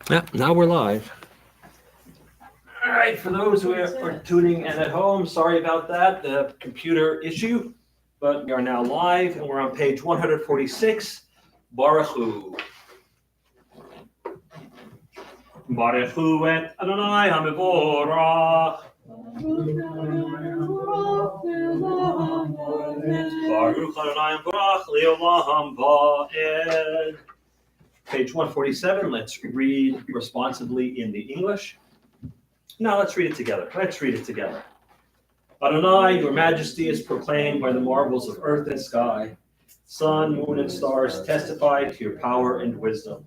Yeah, now we're live. All right, for those who are tuning in at home, sorry about that, the computer issue, but we are now live and we're on page 146, Baruch Hu. Baruch Hu et Adonai HaMevorach. Baruch Adonai HaMevorach Le'olam Va'ed. Page 147, let's read responsibly in the English. Now let's read it together. Adonai, your majesty is proclaimed by the marvels of earth and sky. Sun, moon, and stars testify to your power and wisdom.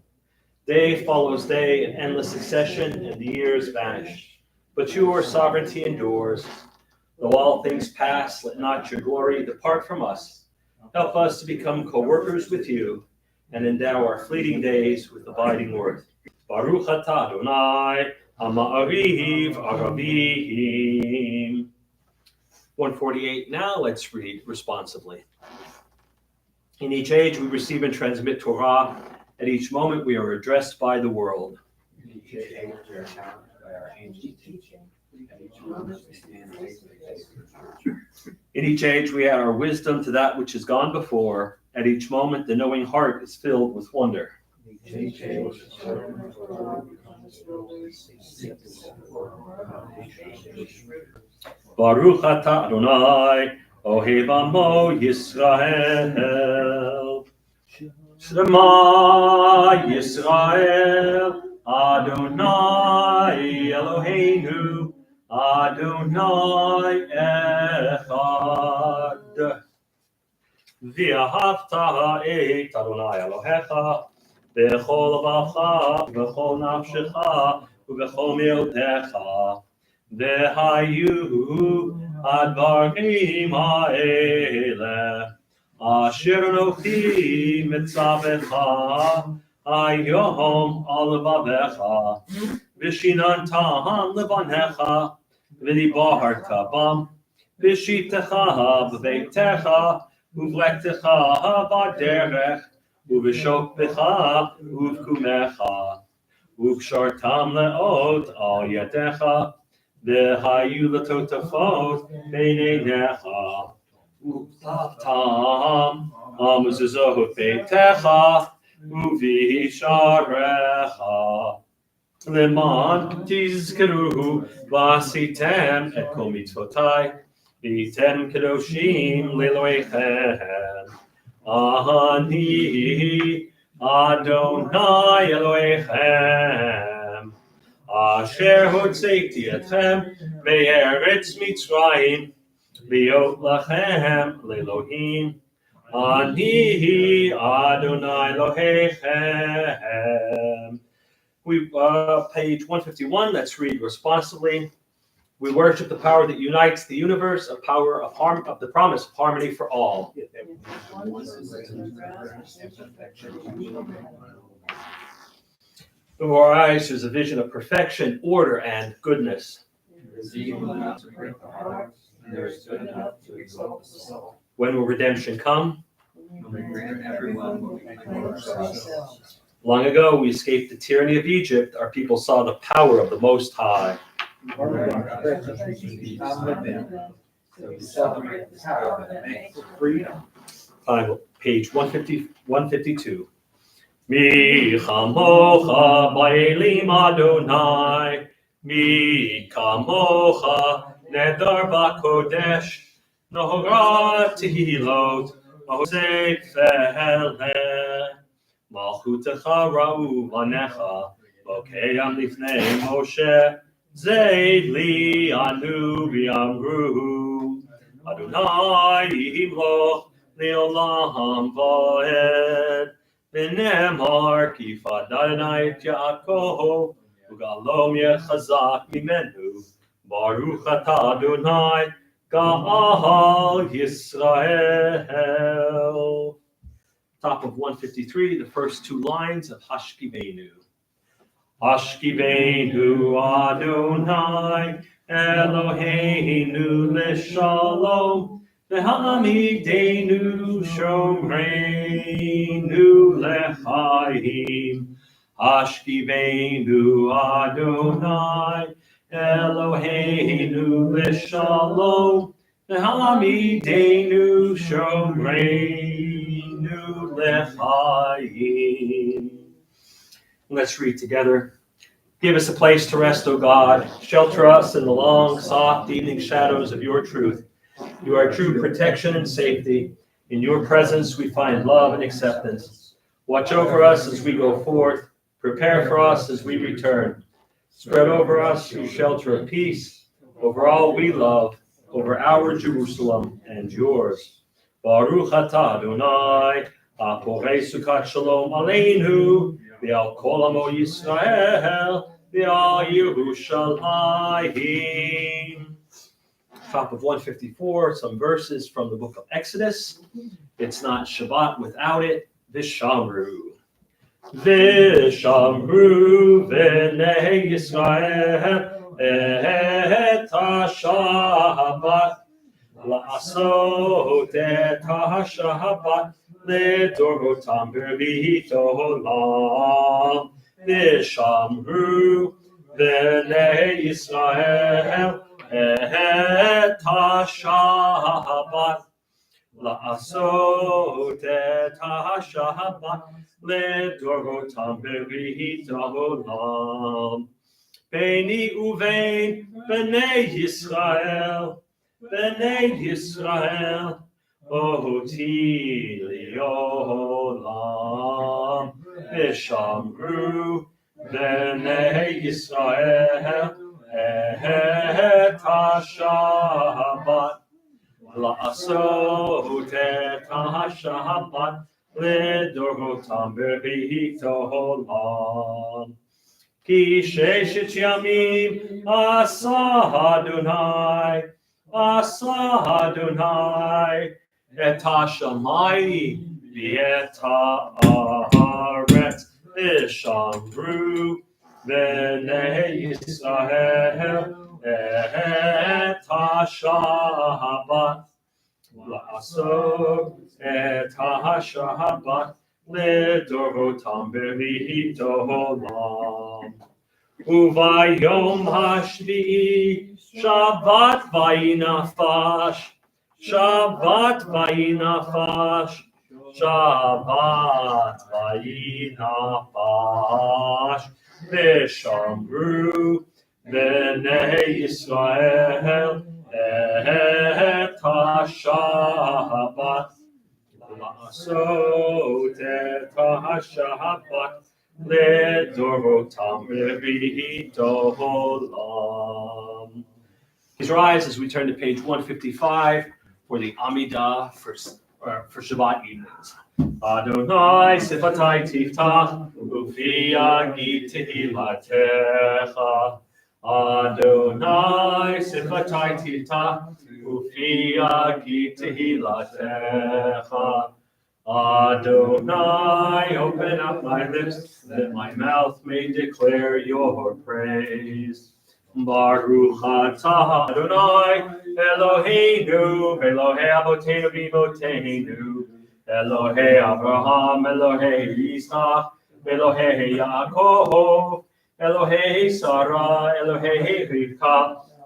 Day follows day in endless succession, and the years vanish. But your sovereignty endures. Though all things pass, let not your glory depart from us. Help us to become co-workers with you, and endow our fleeting days with abiding worth. Baruch atah Adonai, Ha'ma'ariv Aravim. 148. Now let's read responsibly. In each age we receive and transmit Torah. At each moment we are addressed by the world. In each age we are challenged by our ancient teaching. At each moment we stand face to face with truth. In each age we add our wisdom to that which has gone before. At each moment the knowing heart is filled with wonder. In each age Baruch atah Adonai, Ohev Amo Yisrael. Shema Yisrael, Adonai Eloheinu, Adonai Echad. V'ahavta et Adonai Elohecha, b'chol levacha, b'chol nafshecha, u'b'chol me'otecha. V'hayu advarim ha'eleh. Asher anochi mitzavecha hayom al levavecha v'shinantam levanecha v'dibarta bam v'shitecha b'beitecha uv'lektecha b'derech uv'shoktecha uv'kumecha uv'shartam le'ot al yadecha v'hayu letotafot b'neinecha Tam Amuzahot Beitecha Uvisharecha Leman Tizkeru Vasitem et Kol Mitzvotai Vitem Kedoshim Leloechem Ani Adonai Eloechem Asher Hotzekti Etchem Be'eretz Mitzrayim Liot lachem lelohim, ani Adonai Elohechem. We page 151. Let's read responsibly. We worship the power that unites the universe, a power of the promise of harmony for all. Before our eyes, there's a vision of perfection, order, and goodness. There is good enough to exalt the soul. When will redemption come? When we grant everyone what we claim ourselves. Long ago, we escaped the tyranny of Egypt. Our people saw the power of the Most High. So we celebrate the power that makes freedom. Page 152. Mi chamocha ba'elim Adonai, mi kamocha Nedar ba'kodesh, Nohora tehilot, Mahosei feheleh, Malchutecha ra'u vanecha, Bokeyam lifnei Moshe, Zei li anu v'yamru, Adonai yimloch le'olam va'ed, V'nemar kifad Adonai et Yaakov, U'galom yechazak mimenu, Baruch atah Adonai, Ga'al Yisrael. Top of 153, the first two lines of Hashkibeinu. Hashkibeinu Adonai, Eloheinu l'shalom, V'hamidenu shomreinu l'chaim. Ashkivenu Adonai, Eloheinu l'shalom, V'hamidenu shomreinu l'chaim. Let's read together. Give us a place to rest, O God. Shelter us in the long, soft evening shadows of your truth. You are true protection and safety. In your presence we find love and acceptance. Watch over us as we go forth. Prepare for us as we return. Spread over us your shelter of peace, over all we love, over our Jerusalem and yours. Baruch atah Adonai, haporei sukat shalom aleinu, v'al kol amo Yisrael, v'al Yerushalayim. Top of 154, some verses from the book of Exodus. It's not Shabbat without it. Vishamru. Vishamru v'nei Yisrael et ha-Shabbat la'asot et ha-Shabbat לדורותם ברית עולם. ושמרו בני ישראל את השבת לעשות את השבת לדורותם ברית העולם. ביני ובין בני ישראל, אותי לעולם. ושמרו בני ישראל את השבת לעשות את השבת לדורותם ברית העולם. כי ששת ימים עשה אדוני את השמיים ואת הארץ. ושמרו בני ישראל את השבת לעשות את השבת לדורותם ברית העולם. וביום השביעי שבת ויהי נפש, שבת ויהי נפש, שבת ויהי נפש. ושמרו בני ישראל את השבת לעשות את השבת לדורותם ברית העולם. Please rise as we turn to page 155 for the Amidah for Shabbat evenings. Adonai sifatai tiftach ufi yagid tehilatecha. Adonai sifatai tiftach ufi yagid tehilatecha. Adonai, open up my lips, that my mouth may declare your praise. Baruch atah Adonai, Eloheinu, Elohei Avotenu v'Imotenu, Elohei Abraham, Elohei Yitzchak, Elohei Yaakov, Elohei Sarah, Elohei Rivka,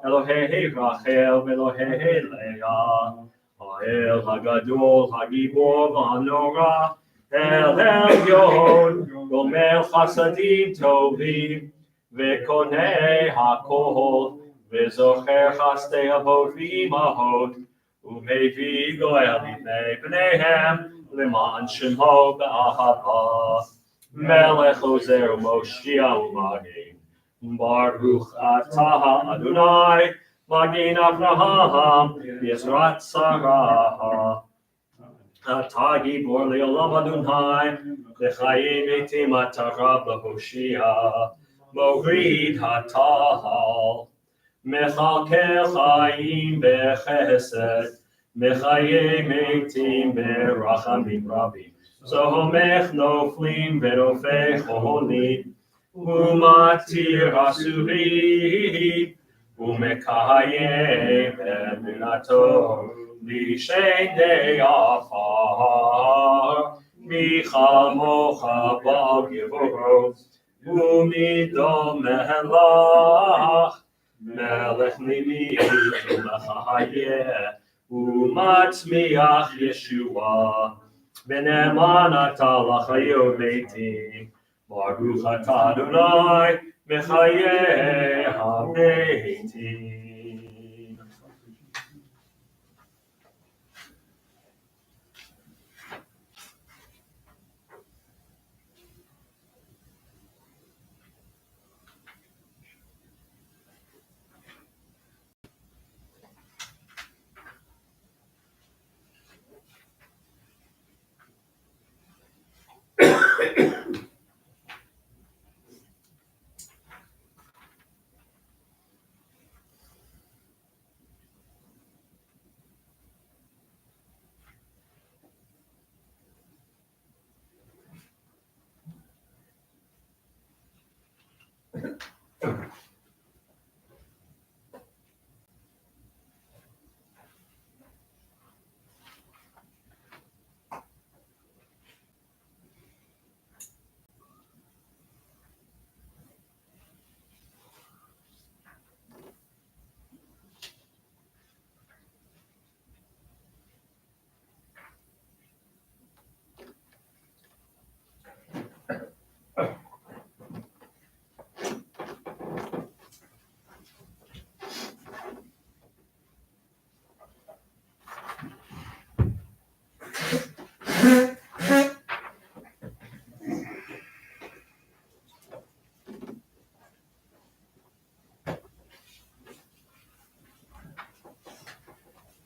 Elohei Rachel, Elohei Leah. El Hagadol, Hagibor, Hanora, El Elyon, Gomer Chasadim Tovim, Vekonei HaKol, Vezocher Chastei Avot V'imahot, Umevi Goel Lifnei Bneihem, Leman Shemo B'ahava, Melech Ozer U'Moshiach U'Magin, Baruch atah Adonai, Magin Avraham, Yezrat Sarah, Atagi Bor Leolam Adonai, Lechayim Eitim Atarav Lahoshia, Morid Hatahal, Mechakel Chayim Bechesed, Mechayim Eitim Berachamim Rabim, Zohomech Noflim Verofech Cholim, Umatir Asurim, Umekayem emunato l'shendei afar michamocha bal givoro Umido melach, melech nimi umachayeh, umatzmiach Yeshua, v'ne'eman ata l'chayot beitim, baruch ata Adonai, mechayeh ha-beitim.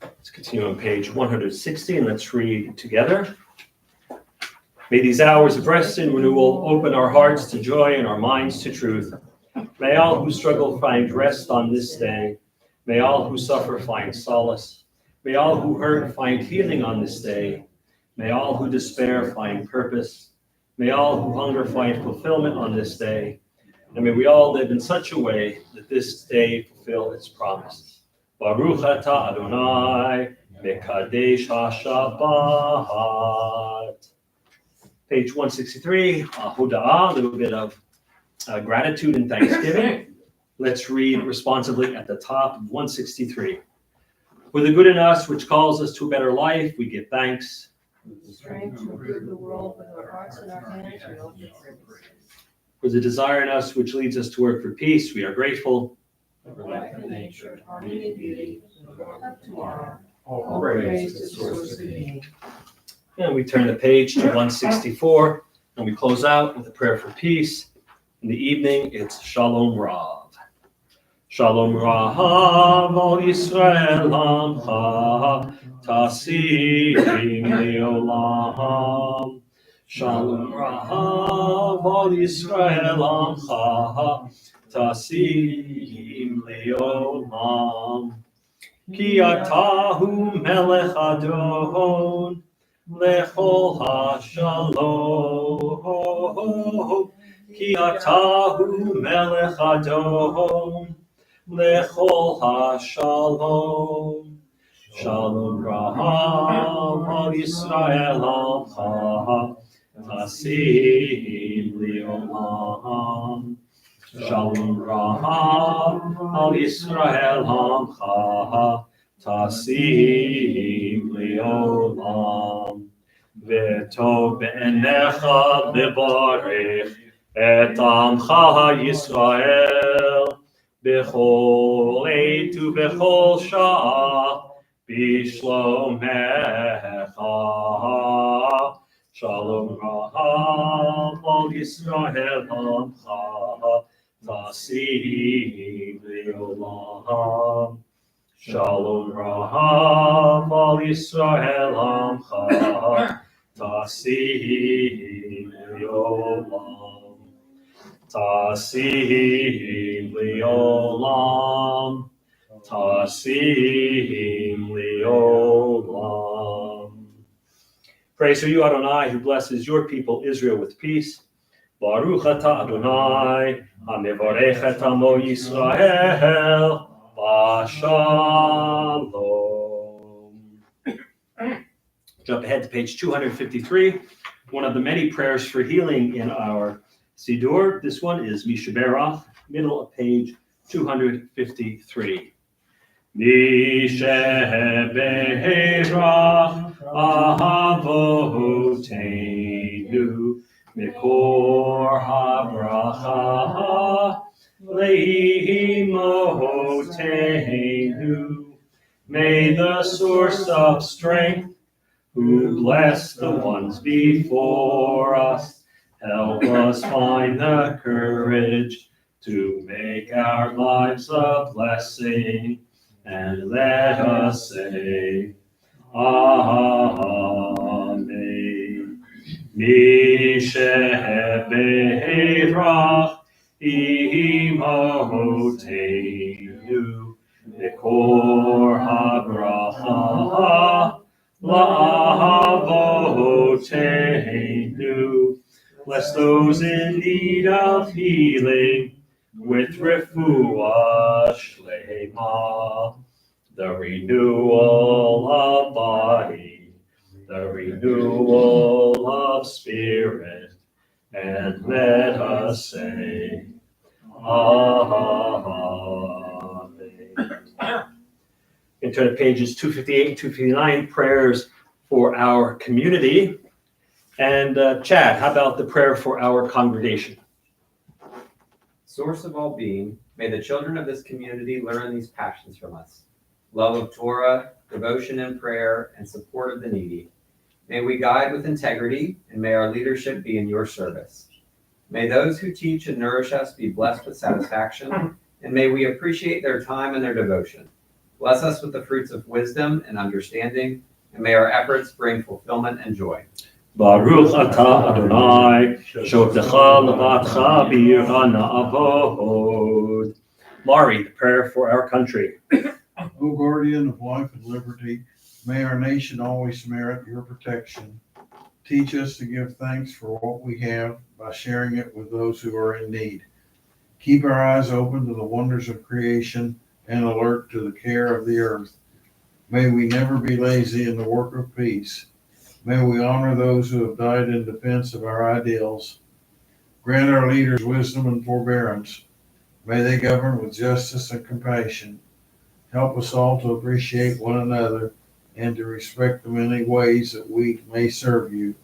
Let's continue on page 160 and let's read together. May these hours of rest and renewal open our hearts to joy and our minds to truth. May all who struggle find rest on this day. May all who suffer find solace. May all who hurt find healing on this day. May all who despair find purpose. May all who hunger find fulfillment on this day. And may we all live in such a way that this day fulfill its promise. Baruch atah Adonai, mekadesh ha-shabbat. Page 163, Hoda'ah, a little bit of gratitude and thanksgiving. Let's read responsively at the top of 163. For the good in us, which calls us to a better life, we give thanks. The strength to improve the world with our hearts and our hands, we offer praise. For the desire in us, which leads us to work for peace, we are grateful. For life and nature, harmony and beauty, of tomorrow, All praise to the source of being. And we turn the page to 164, and we close out with a prayer for peace. In the evening, it's Shalom Rav. Shalom Rav al Yisrael Amcha, Tasim Leolam. Shalom Rav al Yisrael Amcha, Tasim Leolam. Ki atahu melech Adon, Lechol ha-shalom, ki atahu melech Adon, Lechol ha-shalom. Shalom Rahav al Yisrael Amcha, Tasim Leolam. Shalom Rahav al Yisrael Amcha, Tasim Leolam. V'tov be'enecha levarech et Amcha Yisrael b'chol עת ובכל שעה בשלומך. Shalom Rahav al Yisrael Amcha, Tasim Leolam. Shalom Rahav al Yisrael Amcha, Tasim Leolam. Tasim Leolam. Tasim Leolam. Praise to you, Adonai, who blesses your people Israel with peace. Baruch atah Adonai, hamevarech et amo Yisrael, b'shalom. Jump ahead to page 253, one of the many prayers for healing in our Siddur, this one is Mishaberach, middle of page 253. Mishaberach Avotenu Mikor HaBracha Leimotenu. May the source of strength, who bless the ones before us, help us find the courage to make our lives a blessing, and let us say, Amen. Mishaberach Imotenu Mikor HaBracha La'avotenu. Bless those in need of healing with refuah shlema, the renewal of body, the renewal of spirit, and let us say, Amen. And turn to pages 258 and 259, prayers for our community. And Chad, how about the prayer for our congregation? Source of all being, may the children of this community learn these passions from us: love of Torah, devotion and prayer, and support of the needy. May we guide with integrity, and may our leadership be in your service. May those who teach and nourish us be blessed with satisfaction, and may we appreciate their time and their devotion. Bless us with the fruits of wisdom and understanding, and may our efforts bring fulfillment and joy. Baruch atah Adonai, shovtecha levatcha b'yirah na'avod. Laurie, the prayer for our country. O guardian of life and liberty, may our nation always merit your protection. Teach us to give thanks for what we have by sharing it with those who are in need. Keep our eyes open to the wonders of creation and alert to the care of the earth. May we never be lazy in the work of peace. May we honor those who have died in defense of our ideals. Grant our leaders wisdom and forbearance. May they govern with justice and compassion. Help us all to appreciate one another and to respect the many ways that we may serve you.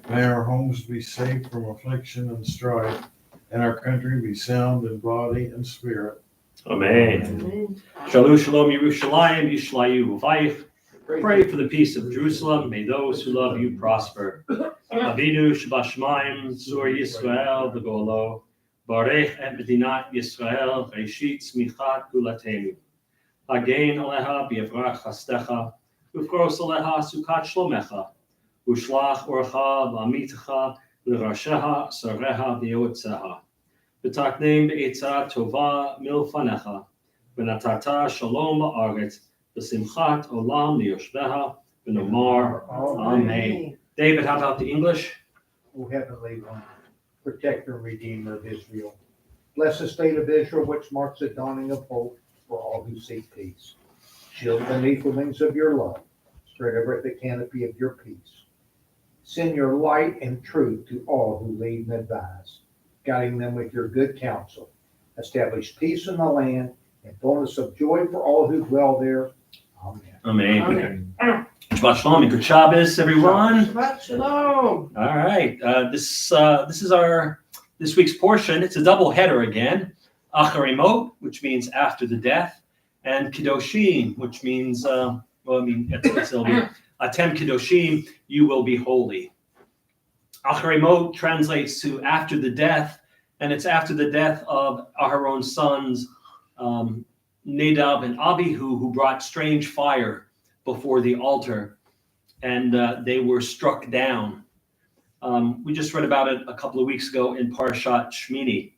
May our homes be safe from affliction and strife, and our country be sound in body and spirit. Amen. Amen. Shalom, shalom, Yerushalayim, Yishlayu Vayich. Pray for the peace of Jerusalem. May those who love you prosper. Avinu Shabashmaim, Zur Yisrael, V'golo. Barech et Medinat Yisrael, Reshit Smichat Gulatenu. Hagein Aleha B'Yavrach Chastecha, Ufros Aleha Sukat Shlomecha, Ushlach Orcha V'Amitecha, L'Rasheha Sareha V'Yotzeha. V'Taknem B'Etzah Tova Milfanecha, V'Natata Shalom Ba'aretz, V'Simchat Olam Liyoshbeha, V'Nomar Amen. David, how about the English? O Heavenly One, Protector and Redeemer of Israel, bless the state of Israel, which marks the dawning of hope for all who seek peace. Shield beneath the wings of your love. Spread over the canopy of your peace. Send your light and truth to all who lead and advise, guiding them with your good counsel. Establish peace in the land and fullness of joy for all who dwell there. Amen. Amen. Shabbat shalom and good Shabbos, everyone. Shabbat shalom. All right, this is our this week's portion. It's a double header again. Acharei Mot, which means after the death, and Kedoshim, which means it'll be Atem Kedoshim, you will be holy. Acharei Mot translates to after the death, and it's after the death of Aharon's sons Nadab and Abihu, who brought strange fire before the altar, and they were struck down. We just read about it a couple of weeks ago in Parshat Shmini.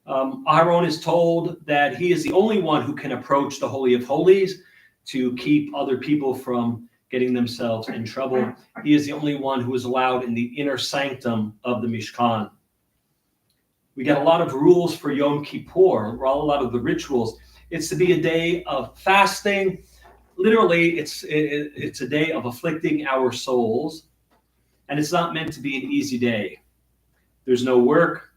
Aharon is told that he is the only one who can approach the Holy of Holies to keep other people from getting themselves in trouble. He is the only one who is allowed in the inner sanctum of the Mishkan. We got a lot of rules for Yom Kippur, a lot of the rituals. It's to be a day of fasting. Literally, it's a day of afflicting our souls, and it's not meant to be an easy day. There's no work.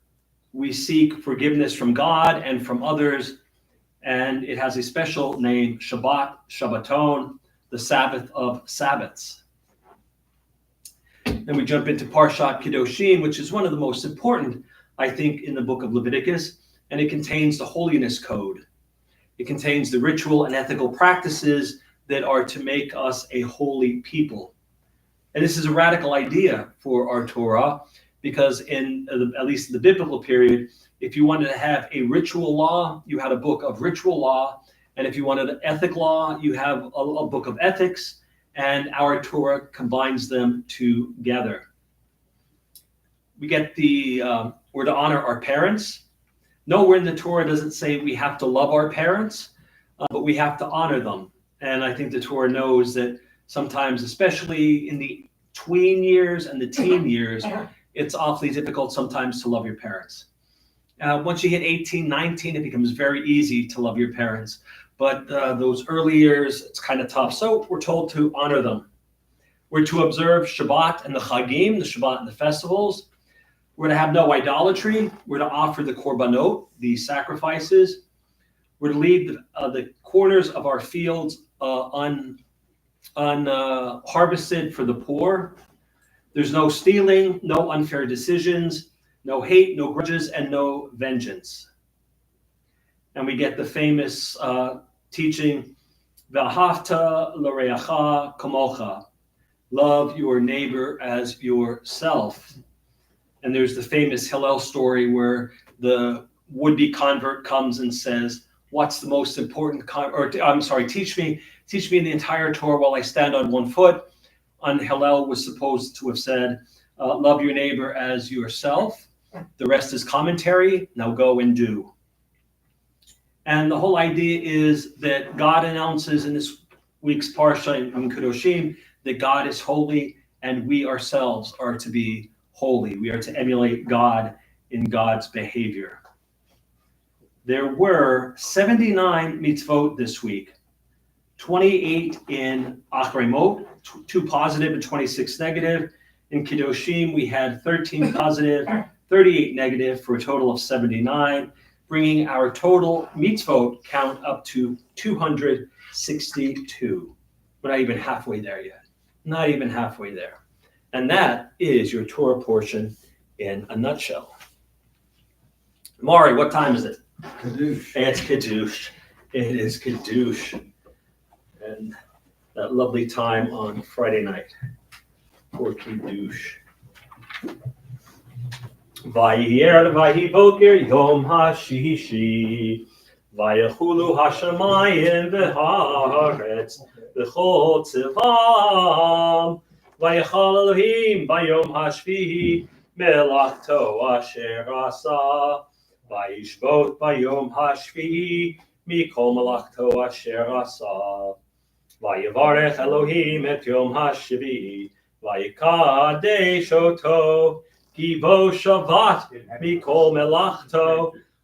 We seek forgiveness from God and from others, and it has a special name, Shabbat, Shabbaton, the Sabbath of Sabbaths. Then we jump into Parshat Kedoshim, which is one of the most important, I think, in the book of Leviticus, and it contains the holiness code. It contains the ritual and ethical practices that are to make us a holy people. And this is a radical idea for our Torah, because at least in the biblical period, if you wanted to have a ritual law, you had a book of ritual law. And if you wanted an ethic law, you have a book of ethics. And our Torah combines them together. We get we're to honor our parents. Nowhere in the Torah does it say we have to love our parents, but we have to honor them. And I think the Torah knows that sometimes, especially in the tween years and the teen years, it's awfully difficult sometimes to love your parents. Once you hit 18, 19, it becomes very easy to love your parents. But those early years, it's kind of tough. So we're told to honor them. We're to observe Shabbat and the Chagim, the Shabbat and the festivals. We're to have no idolatry. We're to offer the korbanot, the sacrifices. We're to leave the corners of our fields harvested for the poor. There's no stealing, no unfair decisions, no hate, no grudges, and no vengeance. And we get the famous teaching, V'ahavta l'reacha kamocha, love your neighbor as yourself. And there's the famous Hillel story where the would-be convert comes and says, what's the most important, teach me in the entire Torah while I stand on one foot. And Hillel was supposed to have said, love your neighbor as yourself. The rest is commentary. Now go and do. And the whole idea is that God announces in this week's Parsha in Kedoshim that God is holy and we ourselves are to be holy. We are to emulate God in God's behavior. There were 79 mitzvot this week, 28 in Achrei Mot, 2 positive and 26 negative. In Kedoshim, we had 13 positive, 38 negative, for a total of 79, bringing our total mitzvot count up to 262. We're not even halfway there yet. Not even halfway there. And that is your Torah portion in a nutshell. Mari, what time is it? Kadoosh. It's Kiddush. It is Kiddush. And that lovely time on Friday night for Kiddush. Vayiyer vayi boker yom hashishi vayachulu hashamayim v'haaretz v'chol tzivam vayachal Elohim bayom hashvihi melachto asher asa vayishbot bayom hashvihi mikol melachto asher asa vayivarech Elohim et yom hashvihi vayikadesh oto Givo Shabbat Mikol Melachto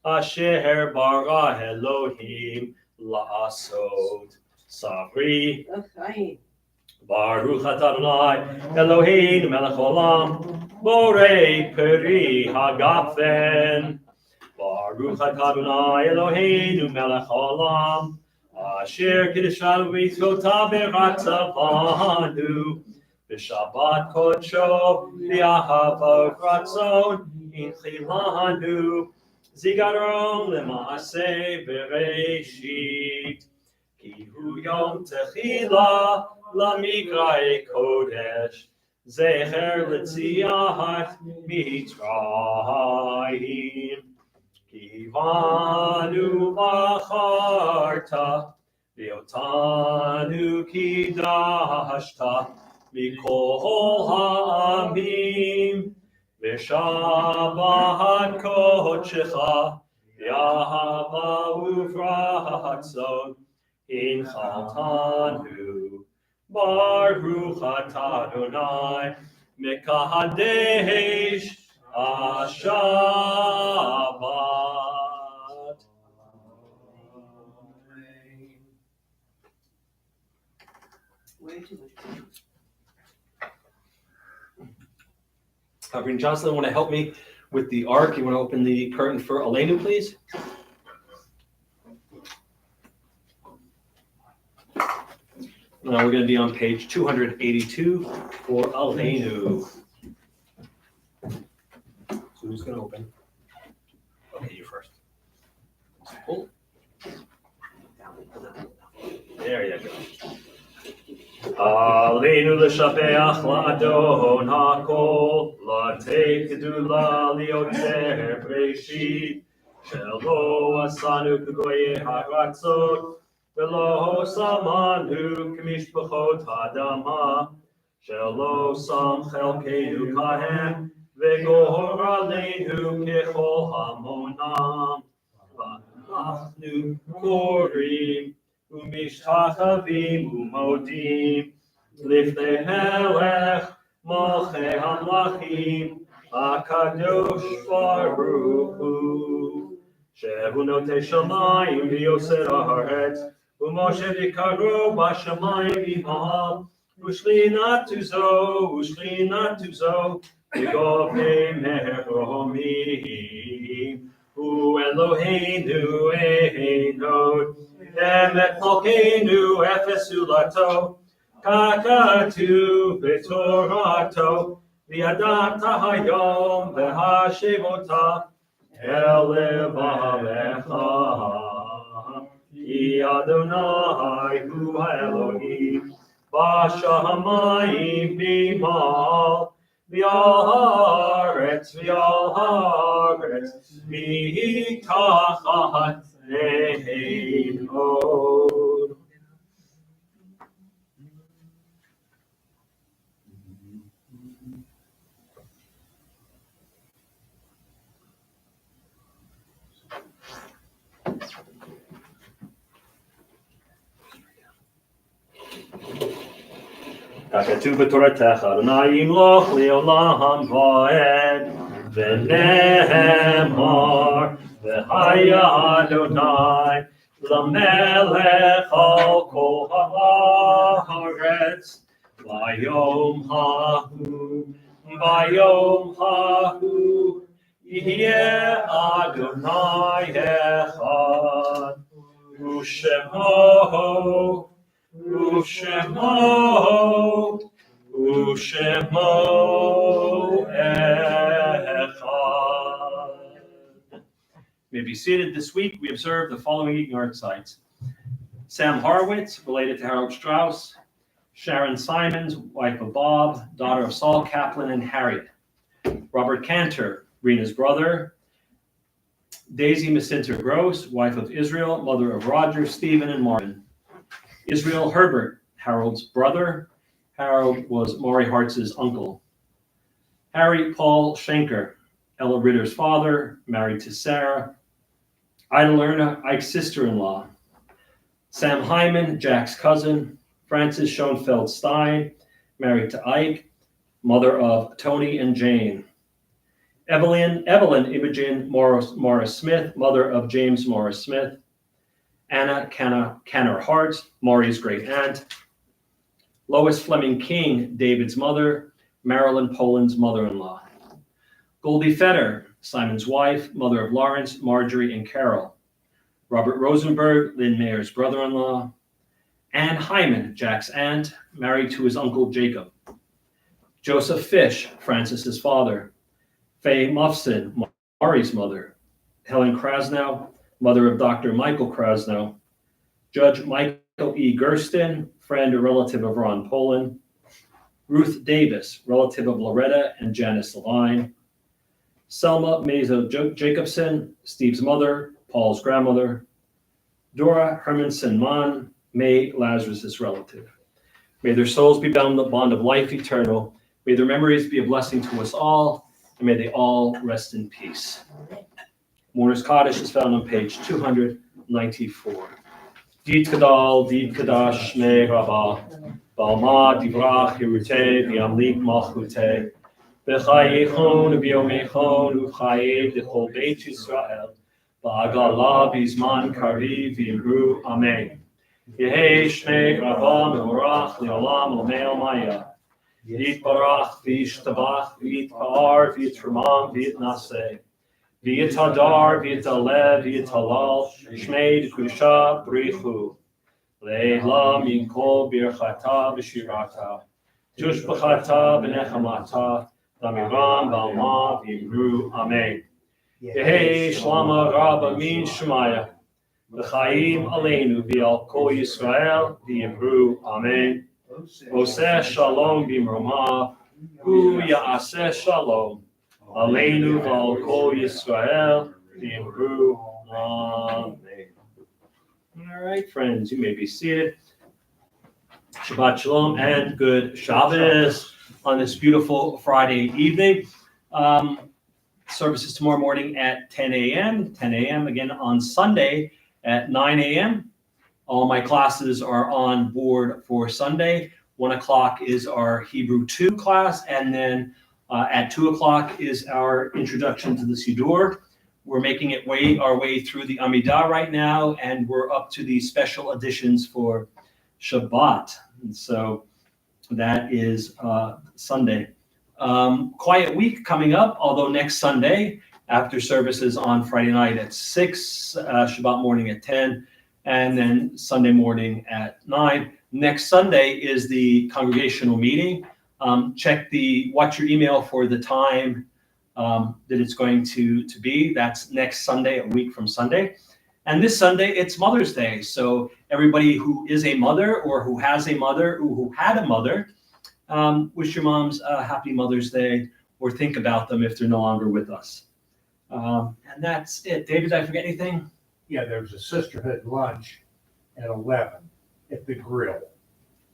Asher Bara Elohim La'asod Savri Baruch Adonai Eloheinu Melech Olam Borei Peri Hagafen Baruch Adonai Eloheinu Melech Olam Asher Kiddushav Mitzvotav V'Ratzavanu B'Shabbat Kodsho, B'Ahavot Ratzon, In Chilanu, Zigaron L'Maaseh Bereshit, Ki Hu Yom Techila L'Mikra'e Kodesh, Zecher L'Tziat Mitzrayim, Ki Vanu Bacharta, V'Otanu Kidashta, Mikol ha'amim, v'shabbat kodshecha, v'ahava uvratzon, inchaltanu, baruch atah Adonai, mekadesh hashabbat. Way too much. Reverend Jocelyn, want to help me with the ark. You want to open the curtain for Aleinu, please? Now we're going to be on page 282 for Aleinu. So who's going to open? Okay, you first. Pull. There you go. Aleinu l'shapeach la'adon ha'kol, la'tei kedula liotzer breshit, shelo asanu k'goyei ha'ratzot, v'lo samanu k'mishpachot ha'adama, shelo sam chelkeinu kahem, v'gor aleinu kechol hamonam, v'anachnu korim, ומשתחווים ומודים לפני הלך מלכי המלכים הקדוש ברוך הוא שהוא נוטה שמיים ויוצר הארץ ומשה יקרו בשמיים וימהל ושכינת זו בגובה מרומי הוא אלוהינו אינו Emet Malkeinu Efesu Lato, Kakatu Vitorato, Viadata Hayom Vehashivota, Elevamecha, Ki Adonai Hu Elohim, Bashamayim Bimal, V'al Haaretz, V'tachat Ein Od. ככתוב בתורתך, אדוני ימלוך לעולם ועד, ונאמר, והיה אדוני למלך על כל הארץ, ביום ההוא יהיה אדוני אחד, ושמו echad. May be seated. This week we observe the following yard sites: Sam Horowitz, related to Harold Strauss; Sharon Simons, wife of Bob, daughter of Saul Kaplan and Harriet; Robert Cantor, Rena's brother; Daisy Macinter Gross, wife of Israel, mother of Roger, Stephen, and Martin; Israel Herbert, Harold's brother. Harold was Maury Hartz's uncle. Harry Paul Schenker, Ella Ritter's father, married to Sarah. Ida Lerner, Ike's sister-in-law. Sam Hyman, Jack's cousin. Frances Schoenfeld Stein, married to Ike, mother of Tony and Jane. Evelyn Imogen Morris Smith, mother of James Morris Smith. Anna Canner Hart, Maury's great aunt. Lois Fleming King, David's mother. Marilyn Poland's mother-in-law. Goldie Fetter, Simon's wife, mother of Lawrence, Marjorie, and Carol. Robert Rosenberg, Lynn Mayer's brother-in-law. Anne Hyman, Jack's aunt, married to his uncle Jacob. Joseph Fish, Francis's father. Faye Muffson, Maury's mother. Helen Krasnow, mother of Dr. Michael Krasnow. Judge Michael E. Gersten, friend or relative of Ron Poland. Ruth Davis, relative of Loretta and Janice Line. Selma Mazo Jacobson, Steve's mother, Paul's grandmother. Dora Hermanson Mann, May Lazarus's relative. May their souls be bound in the bond of life eternal. May their memories be a blessing to us all, and may they all rest in peace. Mourner's Kaddish is found on page 294. Did Kadal, Did Kadash, Shmei Rabbah, Balma, Divrach, Yerute, V'yamlik Malchute, B'chayichon, V'yomechon, U'chayev, D'chol Beit Yisrael, Ba'agala, B'zman Kariv, V'yimru, Amen. Yehei Shmei Rabbah, Me'orach, Le'olam, L'mei Maya. Yitbarach v'yishtabach v'yitpa'ar v'yitramam v'yitnaseh v'yitadar v'yitalev v'yitalal shmei d'kusha brichu le'lam yinkol birchata v'shirata tushbachata v'nechamata Damiram Balma V'Imru Amen. Yehi Shlama Rabba Min Shemaya V'Chaim Aleinu V'Al Kol Yisrael V'Imru Amen. Oseh Shalom B'Mroma Hu Ya'aseh Shalom Aleinu V'Al Kol Yisrael V'Imru Amen. All right, friends, you may be seated. Shabbat Shalom and good Shabbos on this beautiful Friday evening. Services tomorrow morning at 10 a.m. 10 a.m. again on Sunday at 9 a.m. All my classes are on board for Sunday. 1 o'clock is our Hebrew 2 class, and then at 2 o'clock is our introduction to the Siddur. We're making our way through the Amidah right now, and we're up to the special editions for Shabbat. And so that is Sunday. Quiet week coming up, although next Sunday, after services on Friday night at 6, Shabbat morning at 10, and then Sunday morning at 9. Next Sunday is the congregational meeting. Watch your email for the time that it's going to be. That's next Sunday, a week from Sunday. And this Sunday, it's Mother's Day. So everybody who is a mother or who has a mother or who had a mother, wish your moms a happy Mother's Day, or think about them if they're no longer with us. And that's it. David, did I forget anything? Yeah, there's a sisterhood lunch at 11 at the Grill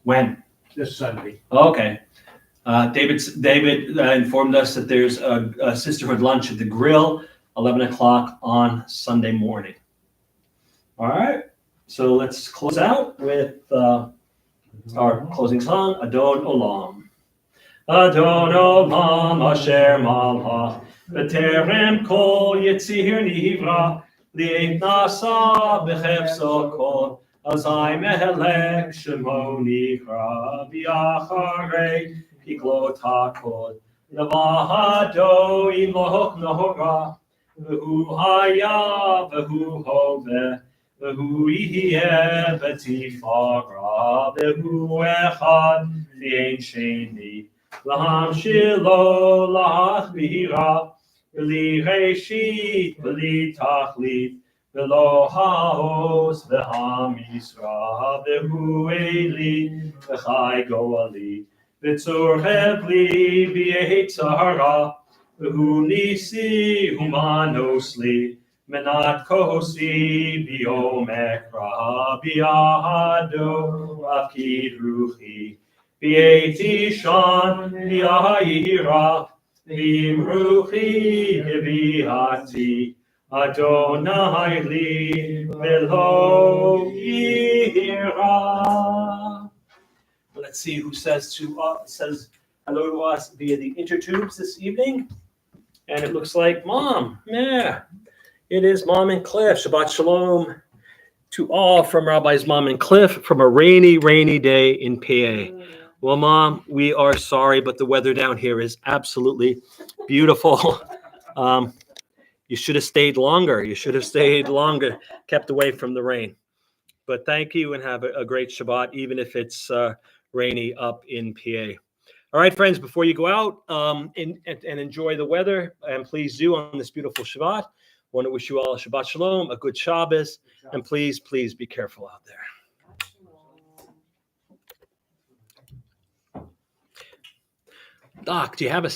When? this Sunday. Okay. David informed us that there's a sisterhood lunch at the Grill, 11 o'clock on Sunday morning. All right. So let's close out with our closing song, Adon Olam. Adon Olam Asher Malach B'terem Kol Yitzir Nivra Li'et Nasa B'chefso Kol Azai Mehelek Shemo Nikra V'Yacharei Piklot HaKol Levahado Imloch Nohora V'hu Haya V'hu Hoveh V'hu yihye v'tifara v'hu echad v'ein sheni l'hamshilo l'achbira v'li reshit v'li tachlit v'lo ha'os v'hamisra v'hu eli v'chai goali v'tzur hevli v'yehitzara v'hu nisi humanos li Menat kosi biomekra biado akid ruchi bieti shan biahira bim ruchi biati Adonai li velo yira. Let's see who says hello to us via the intertubes this evening, and it looks like Mom. Yeah. It is Mom and Cliff. Shabbat Shalom to all from Rabbi's Mom and Cliff from a rainy, rainy day in PA. Well, Mom, we are sorry, but the weather down here is absolutely beautiful. You should have stayed longer. Kept away from the rain. But thank you and have a great Shabbat, even if it's rainy up in PA. All right, friends, before you go out and enjoy the weather, and please do on this beautiful Shabbat, I want to wish you all a Shabbat Shalom, a good Shabbos, and please, please be careful out there. Doc, do you have a